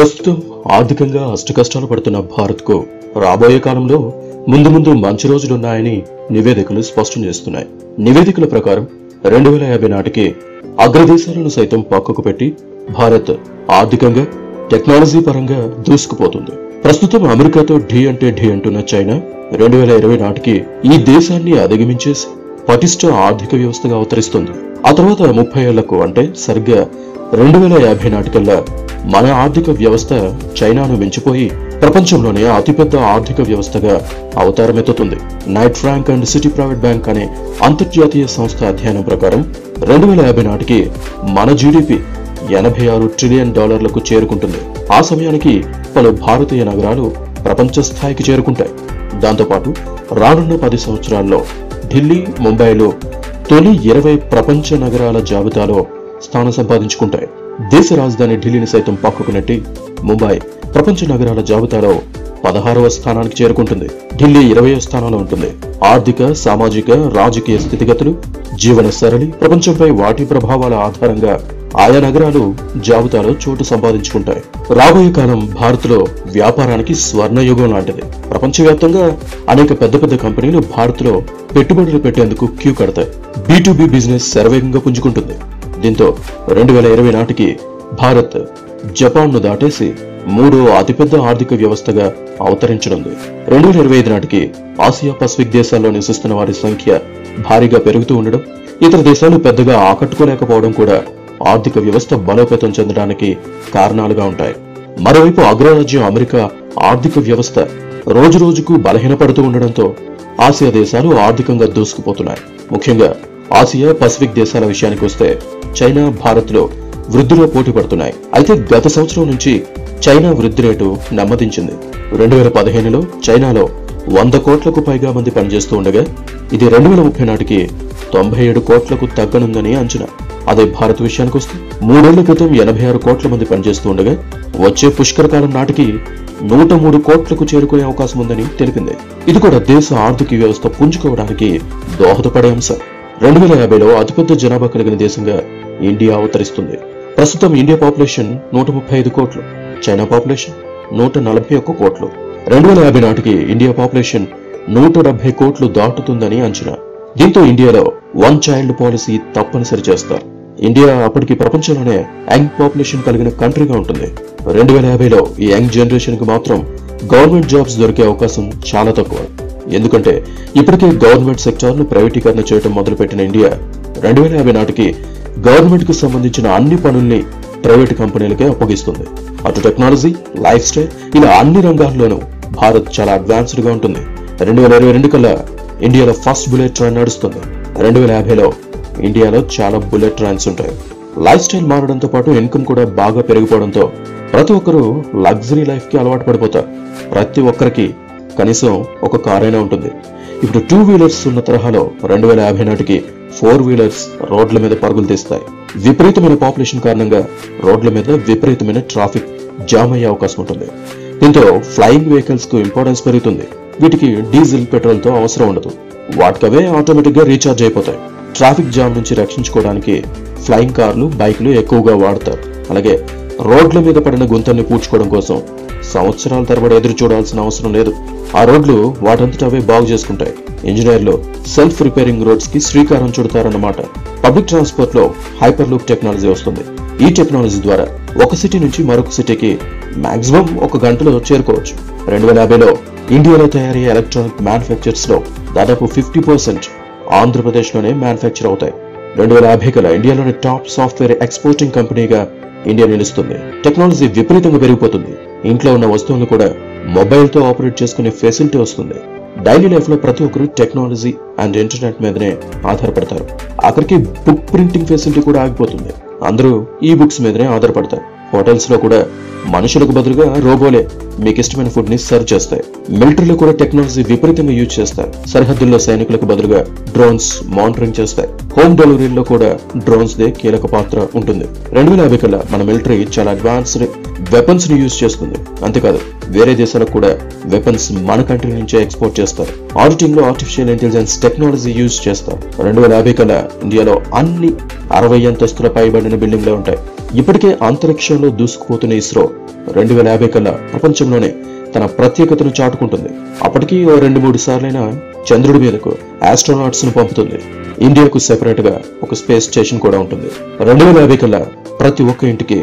ప్రస్తుతం ఆర్థికంగా అష్టకష్టాలు పడుతున్న భారత్కు రాబోయే కాలంలో ముందు మంచి రోజులున్నాయని నివేదికలు స్పష్టం చేస్తున్నాయి. నివేదికల ప్రకారం 2050 నాటికి అగ్రదేశాలను సైతం పక్కకు పెట్టి భారత్ ఆర్థికంగా టెక్నాలజీ పరంగా దూసుకుపోతుంది. ప్రస్తుతం అమెరికాతో ఢీ అంటున్న చైనా 2020 నాటికి ఈ దేశాన్ని అధిగమించేసి పటిష్ట ఆర్థిక వ్యవస్థగా అవతరిస్తుంది. ఆ తర్వాత 30 ఏళ్లకు అంటే సరిగ్గా 2050 నాటికల్లా మన ఆర్థిక వ్యవస్థ చైనాను మించిపోయి ప్రపంచంలోనే అతిపెద్ద ఆర్థిక వ్యవస్థగా అవతారమెత్తుతుంది. Knight Frank and Citi private bank అనే అంతర్జాతీయ సంస్థ అధ్యయనం ప్రకారం 2050 నాటికి మన జీడీపీ $86 ట్రిలియన్ చేరుకుంటుంది. ఆ సమయానికి పలు భారతీయ నగరాలు ప్రపంచ స్థాయికి చేరుకుంటాయి. దాంతోపాటు రానున్న 10 సంవత్సరాల్లో ఢిల్లీ, ముంబైలో తొలి 20 ప్రపంచ నగరాల జాబితాలో స్థానం సంపాదించుకుంటాయి. దేశ రాజధాని ఢిల్లీని సైతం పక్కకు నెట్టి ముంబై ప్రపంచ నగరాల జాబితాలో 16వ స్థానానికి చేరుకుంటుంది. ఢిల్లీ 20వ స్థానంలో ఉంటుంది. ఆర్థిక, సామాజిక, రాజకీయ స్థితిగతులు, జీవన సరళి, ప్రపంచంపై వాటి ప్రభావాల ఆధారంగా ఆయా నగరాలు జాబితాలో చోటు సంపాదించుకుంటాయి. రాబోయే కాలం భారత్లో వ్యాపారానికి స్వర్ణయుగం లాంటిది. ప్రపంచవ్యాప్తంగా అనేక పెద్ద కంపెనీలు భారత్లో పెట్టుబడులు పెట్టేందుకు క్యూ కడతాయి. B2B బిజినెస్ శరవేగంగా పుంజుకుంటుంది. దీంతో 2020 నాటికి భారత్ జపాన్ను దాటేసి 3వ అతిపెద్ద ఆర్థిక వ్యవస్థగా అవతరించనుంది. 2025 నాటికి ఆసియా పసిఫిక్ దేశాల్లో నివసిస్తున్న వారి సంఖ్య భారీగా పెరుగుతూ ఉండడం, ఇతర దేశాలు పెద్దగా ఆకట్టుకోలేకపోవడం కూడా ఆర్థిక వ్యవస్థ బలోపేతం చెందడానికి కారణాలుగా ఉంటాయి. మరోవైపు అగ్రరాజ్యం అమెరికా ఆర్థిక వ్యవస్థ రోజురోజుకు బలహీనపడుతూ ఉండడంతో ఆసియా దేశాలు ఆర్థికంగా దూసుకుపోతున్నాయి. ముఖ్యంగా ఆసియా పసిఫిక్ దేశాల విషయానికి వస్తే చైనా, భారత్లో వృద్ధిలో పోటీ పడుతున్నాయి. అయితే గత సంవత్సరం నుంచి చైనా వృద్ధి రేటు నెమ్మదించింది. 2015లో చైనాలో 100 కోట్లకు పైగా మంది పనిచేస్తూ ఉండగా ఇది 2030 నాటికి 97 కోట్లకు తగ్గనుందని అంచనా. అదే భారత్ విషయానికి వస్తే 3 ఏళ్ల క్రితం 86 కోట్ల మంది పనిచేస్తూ ఉండగా వచ్చే పుష్కరకాలం నాటికి 103 కోట్లకు చేరుకునే అవకాశం ఉందని తెలిపింది. ఇది కూడా దేశ ఆర్థిక వ్యవస్థ పుంజుకోవడానికి దోహదపడే అంశం. 2050లో అతిపెద్ద జనాభా కలిగిన దేశంగా ఇండియా అవతరిస్తుంది. ప్రస్తుతం ఇండియా పాపులేషన్ 135 కోట్లు, చైనా పాపులేషన్ 141 కోట్లు. 2050 నాటికి ఇండియా పాపులేషన్ 170 కోట్లు దాటుతుందని అంచనా. దీంతో ఇండియాలో 1 చైల్డ్ పాలసీ తప్పనిసరి చేస్తారు. ఇండియా అప్పటికి ప్రపంచంలోనే యంగ్ పాపులేషన్ కలిగిన కంట్రీగా ఉంటుంది. 2050లో ఈ యంగ్ జనరేషన్ కు మాత్రం గవర్నమెంట్ జాబ్స్ దొరికే అవకాశం చాలా తక్కువ. ఎందుకంటే ఇప్పటికే గవర్నమెంట్ సెక్టార్ ను ప్రైవేటీకరణ చేయడం మొదలుపెట్టిన ఇండియా 2050 నాటికి గవర్నమెంట్ కు సంబంధించిన అన్ని పనుల్ని ప్రైవేట్ కంపెనీలకే అప్పగిస్తుంది. అటు టెక్నాలజీ, లైఫ్ స్టైల్ ఇలా అన్ని రంగాల్లోనూ భారత్ చాలా అడ్వాన్స్డ్ గా ఉంటుంది. 2022 కల్లా ఇండియాలో ఫస్ట్ బుల్లెట్ ట్రైన్ నడుస్తుంది. 2050లో ఇండియాలో చాలా బుల్లెట్ ట్రైన్స్ ఉంటాయి. లైఫ్ స్టైల్ మారడంతో పాటు ఇన్కమ్ కూడా బాగా పెరిగిపోవడంతో ప్రతి ఒక్కరూ లగ్జరీ లైఫ్ కి అలవాటు పడిపోతారు. ప్రతి ఒక్కరికి కనీసం ఒక కార్ అయినా ఉంటుంది. ఇప్పుడు 2 వీలర్స్ ఉన్న తరహాలో 2050 నాటికి 4 వీలర్స్ రోడ్ల మీద పరుగులు తీస్తాయి. విపరీతమైన పాపులేషన్ కారణంగా రోడ్ల మీద విపరీతమైన ట్రాఫిక్ జామ్ అయ్యే అవకాశం ఉంటుంది. దీంతో ఫ్లయింగ్ వెహికల్స్ కు ఇంపార్టెన్స్ పెరుగుతుంది. వీటికి డీజిల్, పెట్రోల్ తో అవసరం ఉండదు. వాటికవే ఆటోమేటిక్ గా రీఛార్జ్ అయిపోతాయి. ట్రాఫిక్ జామ్ నుంచి రక్షించుకోవడానికి ఫ్లయింగ్ కార్లు, బైక్లు ఎక్కువగా వాడతారు. అలాగే రోడ్ల మీద పడిన గుంతల్ని పూడ్చుకోవడం కోసం సంవత్సరాల తరబడి ఎదురు చూడాల్సిన అవసరం లేదు. ఆ రోడ్లు వాటంతట అవే బాగు చేసుకుంటాయి. ఇంజనీర్లు సెల్ఫ్ రిపేరింగ్ రోడ్స్ కి శ్రీకారం చుడతారన్నమాట. పబ్లిక్ ట్రాన్స్పోర్ట్ లో హైపర్ లూప్ టెక్నాలజీ వస్తుంది. ఈ టెక్నాలజీ ద్వారా ఒక సిటీ నుంచి మరొక సిటీకి మాక్సిమం 1 గంటలో చేరుకోవచ్చు. 2050లో ఇండియాలో తయారయ్యే ఎలక్ట్రానిక్ మ్యానుఫ్యాక్చర్స్ లో దాదాపు 50% ఆంధ్రప్రదేశ్ లోనే మ్యానుఫ్యాక్చర్ అవుతాయి. 2050 కల్లా ఇండియాలోని టాప్ సాఫ్ట్వేర్ ఎక్స్పోర్టింగ్ కంపెనీగా ఇండియా నిలుస్తుంది. టెక్నాలజీ విపరీతంగా పెరిగిపోతుంది. ఇంట్లో ఉన్న వస్తువులను కూడా మొబైల్ తో ఆపరేట్ చేసుకునే ఫెసిలిటీ వస్తుంది. డైలీ లైఫ్ లో ప్రతి ఒక్కరు టెక్నాలజీ అండ్ ఇంటర్నెట్ మీదనే ఆధారపడతారు. ఆఖరికి బుక్ ప్రింటింగ్ ఫెసిలిటీ కూడా ఆగిపోతుంది. అందరూ ఈ బుక్స్ మీదనే ఆధారపడతారు. హోటల్స్ లో కూడా మనుషులకు బదులుగా రోబోలే మీకు ఇష్టమైన ఫుడ్ ని సర్వ్ చేస్తాయి. మిలిటరీలో కూడా టెక్నాలజీ విపరీతంగా యూజ్ చేస్తారు. సరిహద్దుల్లో సైనికులకు బదులుగా డ్రోన్స్ మానిటరింగ్ చేస్తాయి. హోమ్ డెలివరీలో కూడా డ్రోన్స్ దే కీలక పాత్ర ఉంటుంది. 2050 కల్లా మన మిలిటరీ చాలా అడ్వాన్స్డ్ వెపన్స్ ని యూజ్ చేస్తుంది. అంతేకాదు వేరే దేశాలకు కూడా వెపన్స్ మన కంట్రీ నుంచే ఎక్స్పోర్ట్ చేస్తారు. ఆడిటింగ్ లో ఆర్టిఫిషియల్ ఇంటెలిజెన్స్ టెక్నాలజీ యూజ్ చేస్తారు. 2050 కల్లా ఇండియాలో అన్ని 60 అంతస్తుల పైబడిన బిల్డింగ్లే ఉంటాయి. ఇప్పటికే అంతరిక్షంలో దూసుకుపోతున్న ఇస్రో 2050 కల్లా ప్రపంచంలోనే తన ప్రత్యేకతను చాటుకుంటుంది. అప్పటికీ 2-3 సార్లైనా చంద్రుడి మీదకు ఆస్ట్రోనాట్స్ ను పంపుతుంది. ఇండియాకు సెపరేట్ గా ఒక స్పేస్ స్టేషన్ కూడా ఉంటుంది. 2050 కల్లా ప్రతి ఒక్క ఇంటికి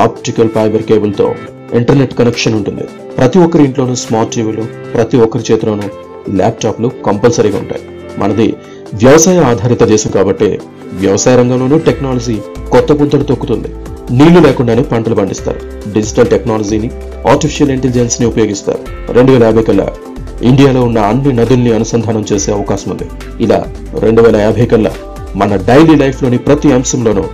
ఆప్టికల్ ఫైబర్ కేబుల్ తో ఇంటర్నెట్ కనెక్షన్ ఉంటుంది. ప్రతి ఒక్కరి ఇంట్లోనూ స్మార్ట్ టీవీలు, ప్రతి ఒక్కరి చేతిలోనూ ల్యాప్టాప్లు కంపల్సరీగా ఉంటాయి. మనది వ్యవసాయ ఆధారిత దేశం కాబట్టి వ్యవసాయ రంగంలోనూ టెక్నాలజీ కొత్త పుంతలు తొక్కుతుంది. నీళ్లు లేకుండానే పంటలు పండిస్తారు. డిజిటల్ టెక్నాలజీని, ఆర్టిఫిషియల్ ఇంటెలిజెన్స్ ని ఉపయోగిస్తారు. 2050 కల్లా ఇండియాలో ఉన్న అన్ని నదుల్ని అనుసంధానం చేసే అవకాశం ఉంది. ఇలా 2050 కల్లా మన డైలీ లైఫ్ లోని ప్రతి అంశంలోనూ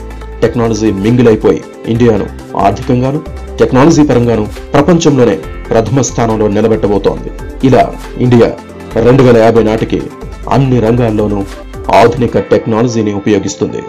టెక్నాలజీ మింగిల్ అయిపోయి ఇండియాను ఆర్థికంగాను, టెక్నాలజీ పరంగాను ప్రపంచంలోనే ప్రథమ స్థానంలో నిలబెట్టబోతోంది. ఇలా ఇండియా 2050 నాటికి అన్ని రంగాల్లోనూ ఆధునిక టెక్నాలజీని ఉపయోగిస్తుంది.